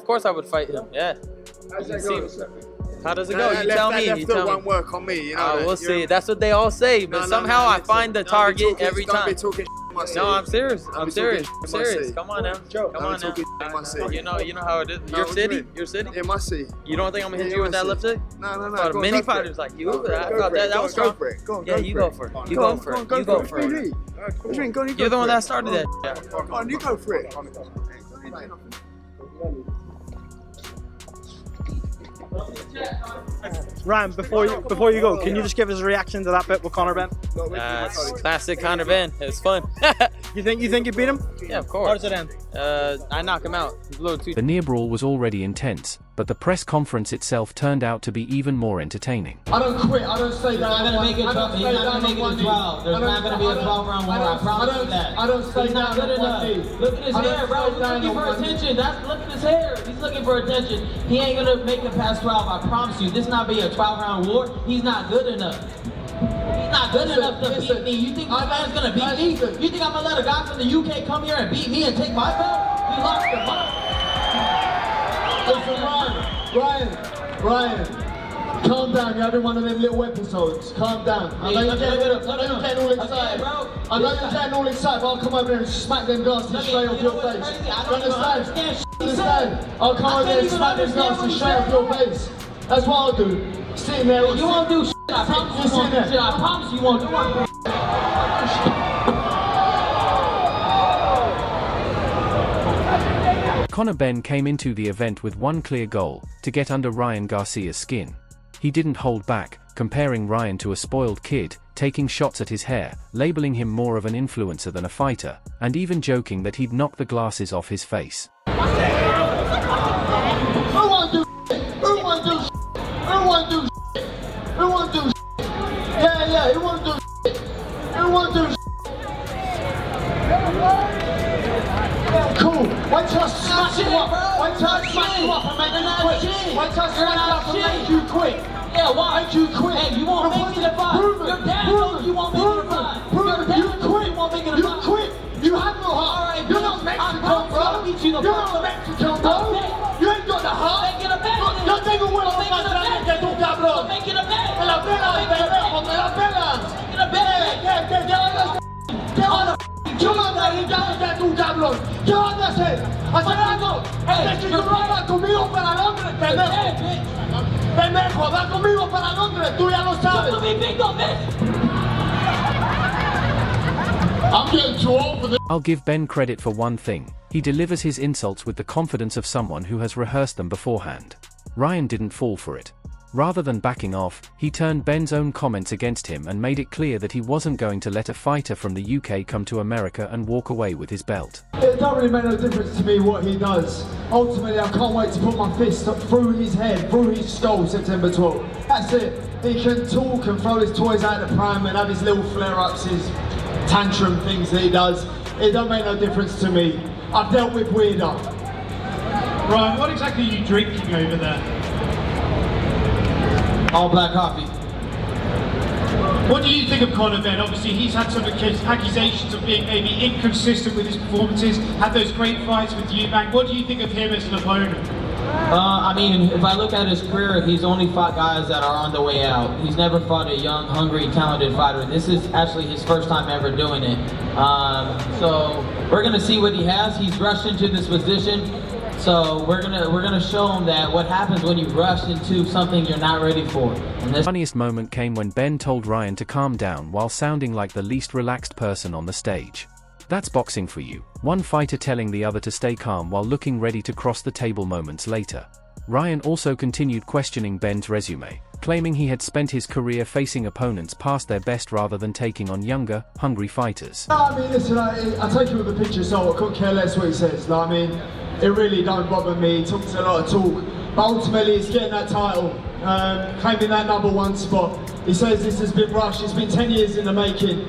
Of course I would fight him. Yeah. How's that going? How does it go? You tell me. That left foot won't work on me, you know. We'll see. That's what they all say, but somehow I find the target every time. Don't be talking no, I'm serious. I'm serious. Come on now. Come on now. You know how it is. Your city? Your city? Yeah, my city. You don't think I'm gonna hit you with that left hook? No. Many fighters like you. That was strong. Yeah, you go for it. You go for it. You go for it. You're the one that started that. Come on, you go for it. Ryan, before you go, can you just give us a reaction to that bit with Conor Benn? It's classic Conor Benn. It's fun. You think you beat him? Yeah, of course. How does it end? I knock him out. He's a little too. The near brawl was already intense, but the press conference itself turned out to be even more entertaining. I don't quit. I don't say that. He's not going to make it 12. He's not going to make it 12. There's not going to be a 12-round war. I promise you that. I don't say he's not good enough. Look at his hair, bro. He's looking for attention. Look at his hair. He's looking for attention. He ain't going to make it past 12. I promise you. This not be a 12-round war. He's not good enough. He's not good enough to beat me. You think my man's going to beat me? You think I'm going to let a guy from the UK come here and beat me and take my belt? He lost the fight. Listen, Ryan, calm down. You're having one of them little episodes. Calm down. I know you're getting all excited. I know you're getting all excited, but I'll come over here and smack them glasses straight off your face. You understand? I'll come over here and smack them glasses straight off your face. That's what I'll do. Sitting there. You won't do shit. I promise you won't do shit. I promise you won't do shit. Conor Benn came into the event with one clear goal: to get under Ryan Garcia's skin. He didn't hold back, comparing Ryan to a spoiled kid, taking shots at his hair, labeling him more of an influencer than a fighter, and even joking that he'd knock the glasses off his face. Who won't do shit? Who won't do shit? Who won't do shit? Who won't do shit? Yeah, who won't do shit? Who won't do shit? Cool. Wait till I smash you up. Wait till I smash you up and make you quit. Wait till I smash you up and make you quit. Yeah, why? Make you quit. Hey, you won't make it a fight. Your dad told you won't make it a fight. Your dad told you won't make it a fight. You quit. You have no heart. You're not Mexican, bro. You're not Mexican, bro. You ain't got the heart. Make it a bet. Yo tengo un huevo más grande que tú, cabrón. Make it a bet. Me la pelas, pendejo, me la pelas. Make it a bet. ¿Qué vas a hacer tú, cabrón? ¿Qué vas a hacer? ¿Hacer algo? Si tú no vas conmigo para Londres, pendejo. Pendejo, vas conmigo para Londres, tú ya lo sabes. I'm getting too old for this. I'll give Benn credit for one thing: he delivers his insults with the confidence of someone who has rehearsed them beforehand. Ryan didn't fall for it. Rather than backing off, he turned Benn's own comments against him and made it clear that he wasn't going to let a fighter from the UK come to America and walk away with his belt. It don't really make no difference to me what he does. Ultimately, I can't wait to put my fist up through his head, through his skull, September 12th. That's it. He can talk and throw his toys out the pram and have his little flare-ups, his tantrum things that he does. It don't make no difference to me. I've dealt with weirder. Ryan, what exactly are you drinking over there? All black coffee. What do you think of Conor Benn? Obviously, he's had some accusations of being maybe inconsistent with his performances, had those great fights with Eubank. What do you think of him as an opponent? I mean, if I look at his career, he's only fought guys that are on the way out. He's never fought a young, hungry, talented fighter. This is actually his first time ever doing it. So we're gonna see what he has. He's rushed into this position. So we're gonna show him that what happens when you rush into something you're not ready for. And The funniest moment came when Benn told Ryan to calm down while sounding like the least relaxed person on the stage. That's boxing for you. One fighter telling the other to stay calm while looking ready to cross the table moments later. Ryan also continued questioning Benn's resume, claiming he had spent his career facing opponents past their best rather than taking on younger, hungry fighters. No, I mean, listen, I take it with a pinch of salt. I couldn't care less what he says. I mean, it really don't bother me. He talks a lot of talk, but ultimately he's getting that title, claiming that #1 spot. He says this has been rushed. It's been 10 years in the making.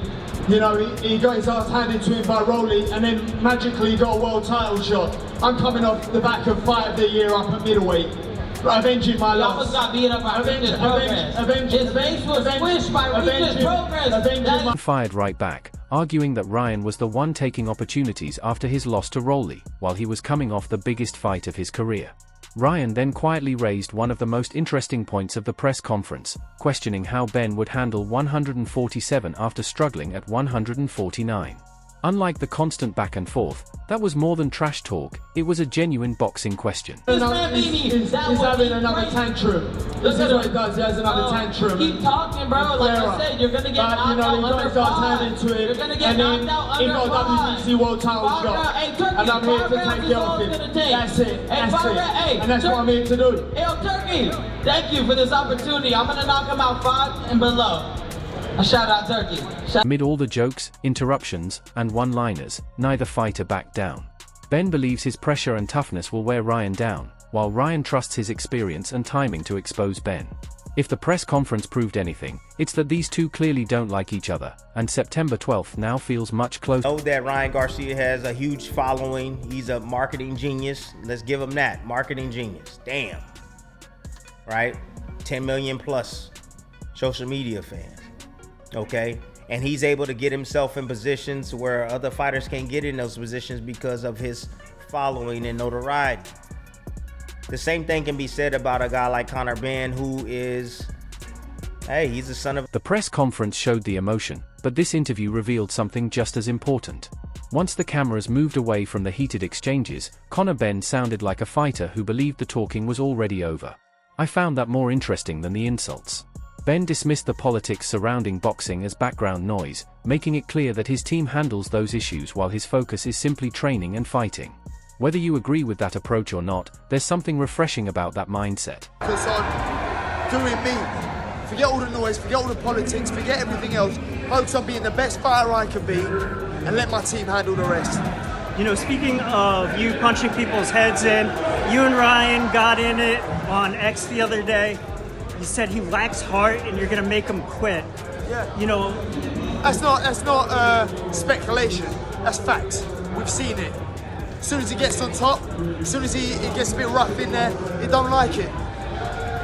You know, he got his ass handed to him by Rolly, and then magically he got a world title shot. I'm coming off the back of Fight of the Year up at middleweight, avenging my loss. He almost got beat up by Regis Progress. His face was squished by Regis Progress. Fired right back, arguing that Ryan was the one taking opportunities after his loss to Rolly, while he was coming off the biggest fight of his career. Ryan then quietly raised one of the most interesting points of the press conference, questioning how Benn would handle 147 after struggling at 149. Unlike the constant back and forth, that was more than trash talk, it was a genuine boxing question. He's having another tantrum. This is what he does, he has another tantrum. Keep talking, bro. Like I said, you're gonna get knocked out under five. You're gonna get knocked out under five. WBC World Title shot. And I'm here to take care of him. That's it. That's it. And that's what I'm here to do. Hey, Turkey, thank you for this opportunity. I'm gonna knock him out 5 and below. A shout out Turkey. Amid all the jokes, interruptions, and one-liners, neither fighter backed down. Benn believes his pressure and toughness will wear Ryan down, while Ryan trusts his experience and timing to expose Benn. If the press conference proved anything, it's that these two clearly don't like each other, and September 12th now feels much closer. I know that Ryan Garcia has a huge following. He's a marketing genius. Let's give him that. Marketing genius. Damn. Right? 10 million plus social media fans. Okay? And he's able to get himself in positions where other fighters can't get in those positions because of his following and notoriety. The same thing can be said about a guy like Conor Benn, who is, hey, he's the son of... The press conference showed the emotion, but this interview revealed something just as important. Once the cameras moved away from the heated exchanges, Conor Benn sounded like a fighter who believed the talking was already over. I found that more interesting than the insults. Benn dismissed the politics surrounding boxing as background noise, making it clear that his team handles those issues while his focus is simply training and fighting. Whether you agree with that approach or not, there's something refreshing about that mindset. Because I'm doing me. Forget all the noise, forget all the politics, forget everything else. Focus on being the best fighter I can be and let my team handle the rest. You know, speaking of you punching people's heads in, you and Ryan got in it on X the other day. You said he lacks heart and you're gonna make him quit. Yeah. You know, That's not speculation. That's facts. We've seen it. As soon as he gets on top, as soon as he gets a bit rough in there, he don't like it.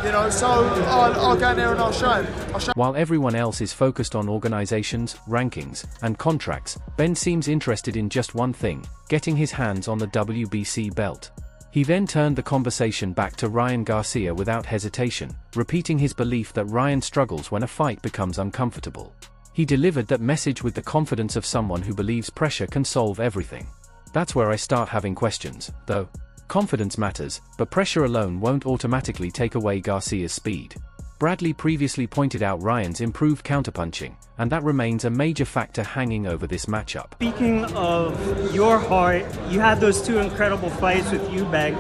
You know, so I'll go in there and I'll show him. While everyone else is focused on organizations, rankings, and contracts, Benn seems interested in just one thing: getting his hands on the WBC belt. He then turned the conversation back to Ryan Garcia without hesitation, repeating his belief that Ryan struggles when a fight becomes uncomfortable. He delivered that message with the confidence of someone who believes pressure can solve everything. That's where I start having questions, though. Confidence matters, but pressure alone won't automatically take away Garcia's speed. Bradley previously pointed out Ryan's improved counterpunching, and that remains a major factor hanging over this matchup. speaking of your heart, you had those 2 incredible fights with Eubank.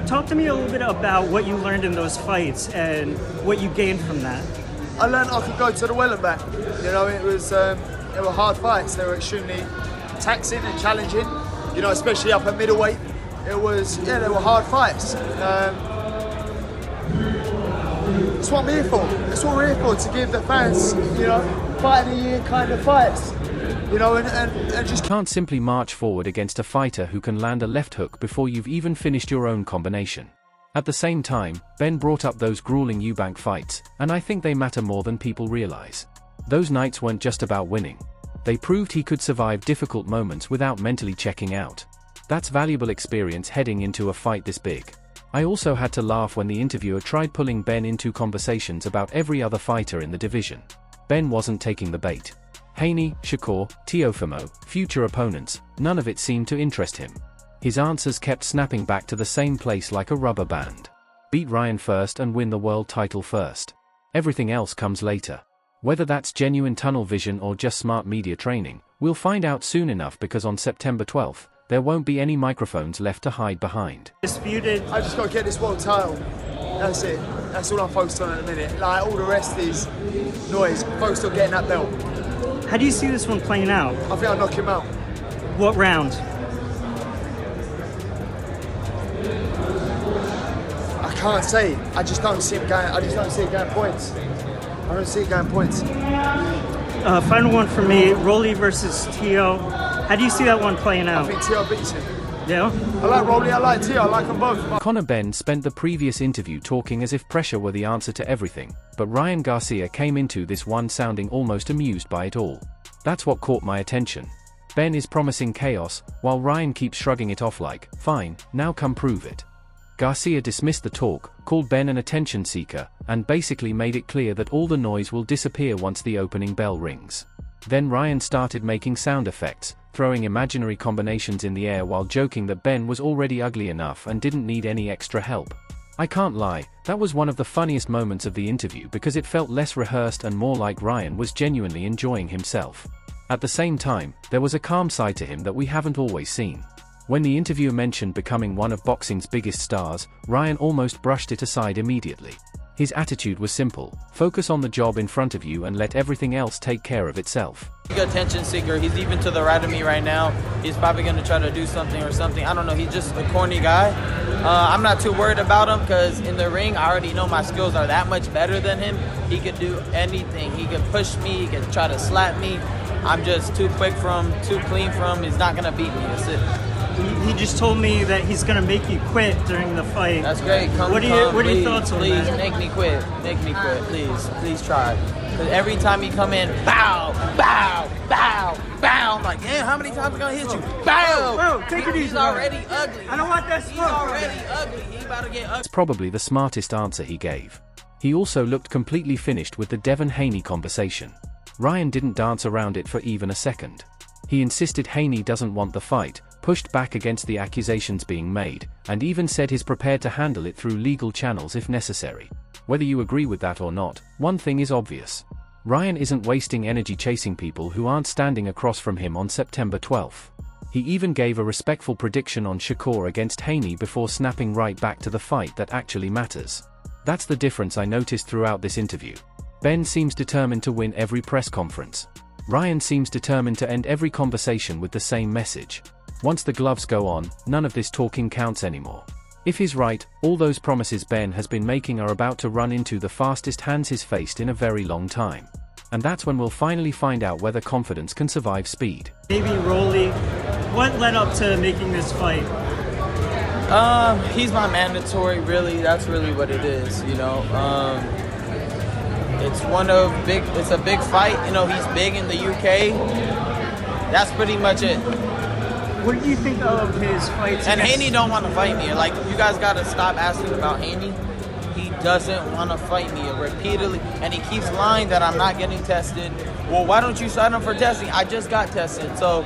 Talk to me a little bit about what you learned in those fights and what you gained from that. I learned I could go to the well and back. You know, they were hard fights. They were extremely taxing and challenging. You know, especially up at middleweight. They were hard fights. That's what I'm here for. That's what we're here for, to give the fans, you know, fight of the year kind of fights. You know, and just... Can't simply march forward against a fighter who can land a left hook before you've even finished your own combination. At the same time, Benn brought up those grueling Eubank fights, and I think they matter more than people realize. Those nights weren't just about winning. They proved he could survive difficult moments without mentally checking out. That's valuable experience heading into a fight this big. I also had to laugh when the interviewer tried pulling Benn into conversations about every other fighter in the division. Benn wasn't taking the bait. Haney, Shakur, Teofimo, future opponents, none of it seemed to interest him. His answers kept snapping back to the same place like a rubber band. Beat Ryan first and win the world title first. Everything else comes later. Whether that's genuine tunnel vision or just smart media training, we'll find out soon enough, because on September 12th, there won't be any microphones left to hide behind. Disputed. I just got to get this world title. That's it. That's all I'm focused on at the minute. Like, all the rest is noise. Focused on getting that belt. How do you see this one playing out? I think I'll knock him out. What round? I can't say. I just don't see it going points. I don't see it going points. Final one for me, Rolly versus Teo. How do you see that one playing out? I think Teo beats him. Yeah? I like Rolly, I like Teo, I like them both. Conor Benn spent the previous interview talking as if pressure were the answer to everything, but Ryan Garcia came into this one sounding almost amused by it all. That's what caught my attention. Benn is promising chaos, while Ryan keeps shrugging it off like, fine, now come prove it. Garcia dismissed the talk, called Benn an attention seeker, and basically made it clear that all the noise will disappear once the opening bell rings. Then Ryan started making sound effects, throwing imaginary combinations in the air while joking that Benn was already ugly enough and didn't need any extra help. I can't lie, that was one of the funniest moments of the interview because it felt less rehearsed and more like Ryan was genuinely enjoying himself. At the same time, there was a calm side to him that we haven't always seen. When the interviewer mentioned becoming one of boxing's biggest stars, Ryan almost brushed it aside immediately. His attitude was simple: focus on the job in front of you and let everything else take care of itself. He's an attention seeker. He's even to the right of me right now. He's probably going to try to do something or something. I don't know. He's just a corny guy. I'm not too worried about him because in the ring, I already know my skills are that much better than him. He could do anything. He could push me. He could try to slap me. I'm just too quick for him, too clean for him. He's not going to beat me. That's it. He just told me that he's gonna make you quit during the fight. That's great. What are your thoughts on that? Please make me quit. Make me quit. Please try. Because every time he come in, bow, bow, bow, bow. I'm like, damn, how many times am I gonna hit you? Bow. Bro, take it easy. He's already ugly. I don't want that smoke. He's already ugly. He about to get ugly. That's probably the smartest answer he gave. He also looked completely finished with the Devin Haney conversation. Ryan didn't dance around it for even a second. He insisted Haney doesn't want the fight, pushed back against the accusations being made, and even said he's prepared to handle it through legal channels if necessary. Whether you agree with that or not, one thing is obvious. Ryan isn't wasting energy chasing people who aren't standing across from him on September 12th. He even gave a respectful prediction on Shakur against Haney before snapping right back to the fight that actually matters. That's the difference I noticed throughout this interview. Benn seems determined to win every press conference. Ryan seems determined to end every conversation with the same message. Once the gloves go on, none of this talking counts anymore. If he's right, all those promises Benn has been making are about to run into the fastest hands he's faced in a very long time. And that's when we'll finally find out whether confidence can survive speed. Maybe Rolly, what led up to making this fight? He's my mandatory, really. That's really what it is, you know. It's a big fight, you know. He's big in the UK. That's pretty much it. What do you think of his fights? And Haney don't want to fight me. Like, you guys got to stop asking about Haney. He doesn't want to fight me repeatedly, and he keeps lying that I'm not getting tested. Well, why don't you sign up for testing? I just got tested. So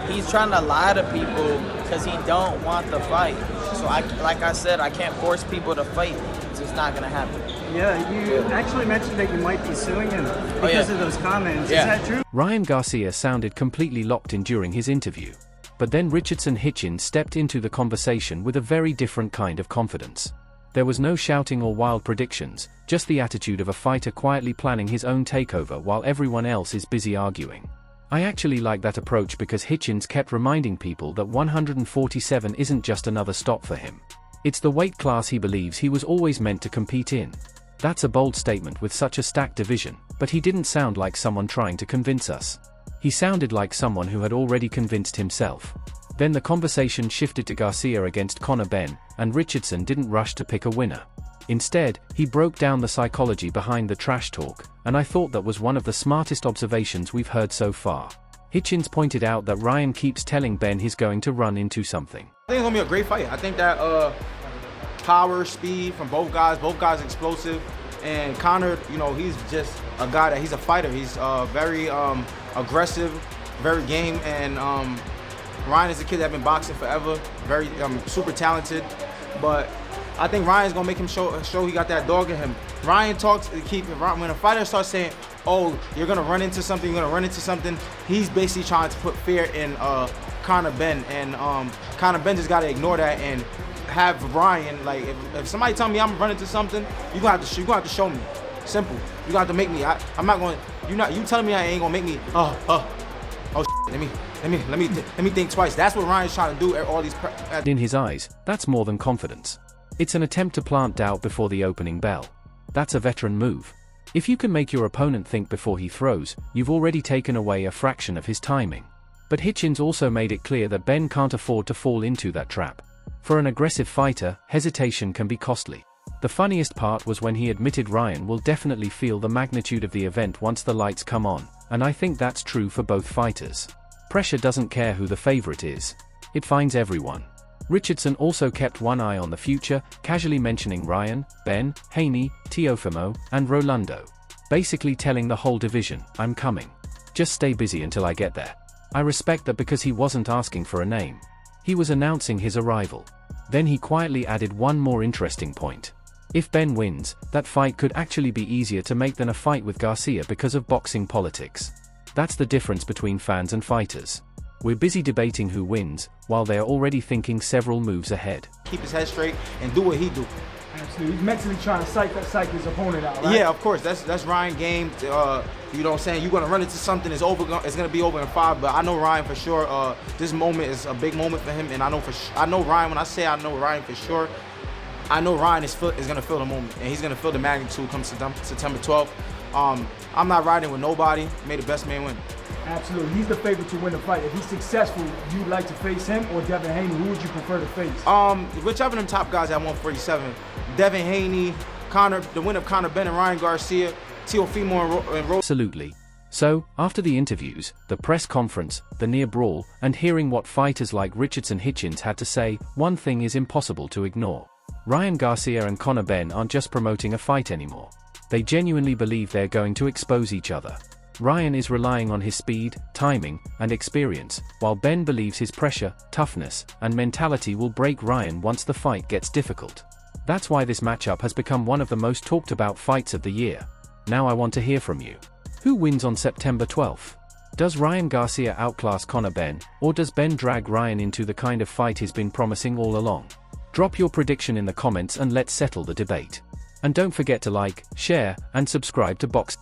he's trying to lie to people because he don't want the fight. So like I said, I can't force people to fight. It's just not gonna happen. Yeah, you actually mentioned that you might be suing him because of those comments. Yeah. Is that true? Ryan Garcia sounded completely locked in during his interview. But then Richardson Hitchens stepped into the conversation with a very different kind of confidence. There was no shouting or wild predictions, just the attitude of a fighter quietly planning his own takeover while everyone else is busy arguing. I actually like that approach because Hitchens kept reminding people that 147 isn't just another stop for him. It's the weight class he believes he was always meant to compete in. That's a bold statement with such a stacked division, but he didn't sound like someone trying to convince us. He sounded like someone who had already convinced himself. Then the conversation shifted to Garcia against Conor Benn, and Richardson didn't rush to pick a winner. Instead, he broke down the psychology behind the trash talk, and I thought that was one of the smartest observations we've heard so far. Hitchens pointed out that Ryan keeps telling Benn he's going to run into something. I think it's going to be a great fight. I think that power, speed from both guys explosive. And Conor, you know, he's just a guy he's a fighter. He's very aggressive, very game, and Ryan is a kid that's been boxing forever, very super talented. But I think Ryan's gonna make him show he got that dog in him. Ryan talks to keep when a fighter starts saying, "Oh, you're gonna run into something," he's basically trying to put fear in Conor Benn, and Conor Benn just gotta ignore that and have Ryan, like, if somebody tell me I'm running into something, you gonna have to show me. Simple. You got to make me. I'm not going. You telling me I ain't gonna make me. Let me think twice. That's what Ryan's trying to do. All these. In his eyes, that's more than confidence. It's an attempt to plant doubt before the opening bell. That's a veteran move. If you can make your opponent think before he throws, you've already taken away a fraction of his timing. But Hitchens also made it clear that Benn can't afford to fall into that trap. For an aggressive fighter, hesitation can be costly. The funniest part was when he admitted Ryan will definitely feel the magnitude of the event once the lights come on, and I think that's true for both fighters. Pressure doesn't care who the favorite is. It finds everyone. Richardson also kept one eye on the future, casually mentioning Ryan, Ben, Haney, Teofimo, and Rolando. Basically telling the whole division, I'm coming. Just stay busy until I get there. I respect that because he wasn't asking for a name. He was announcing his arrival. Then he quietly added one more interesting point. If Ben wins, that fight could actually be easier to make than a fight with Garcia because of boxing politics. That's the difference between fans and fighters. We're busy debating who wins, while they're already thinking several moves ahead. Keep his head straight and do what he do. Absolutely. He's mentally trying to psych his opponent out, right? Yeah, of course. That's Ryan game. You know what I'm saying? You're gonna run into something. It's gonna be over in 5. But I know Ryan for sure. This moment is a big moment for him, and I know Ryan. When I say I know Ryan for sure, I know Ryan is gonna feel the moment, and he's gonna feel the magnitude come September 12th. I'm not riding with nobody. May the best man win. Absolutely. He's the favorite to win the fight. If he's successful, you'd like to face him or Devin Haney. Who would you prefer to face? Whichever of them top guys at 147. Devin Haney, the winner of Conor Benn and Ryan Garcia, Teofimo and Ro. Absolutely. So, after the interviews, the press conference, the near brawl, and hearing what fighters like Richardson Hitchens had to say, one thing is impossible to ignore. Ryan Garcia and Conor Benn aren't just promoting a fight anymore. They genuinely believe they're going to expose each other. Ryan is relying on his speed, timing, and experience, while Ben believes his pressure, toughness, and mentality will break Ryan once the fight gets difficult. That's why this matchup has become one of the most talked about fights of the year. Now I want to hear from you. Who wins on September 12th? Does Ryan Garcia outclass Conor Benn, or does Ben drag Ryan into the kind of fight he's been promising all along? Drop your prediction in the comments and let's settle the debate. And don't forget to like, share, and subscribe to Box.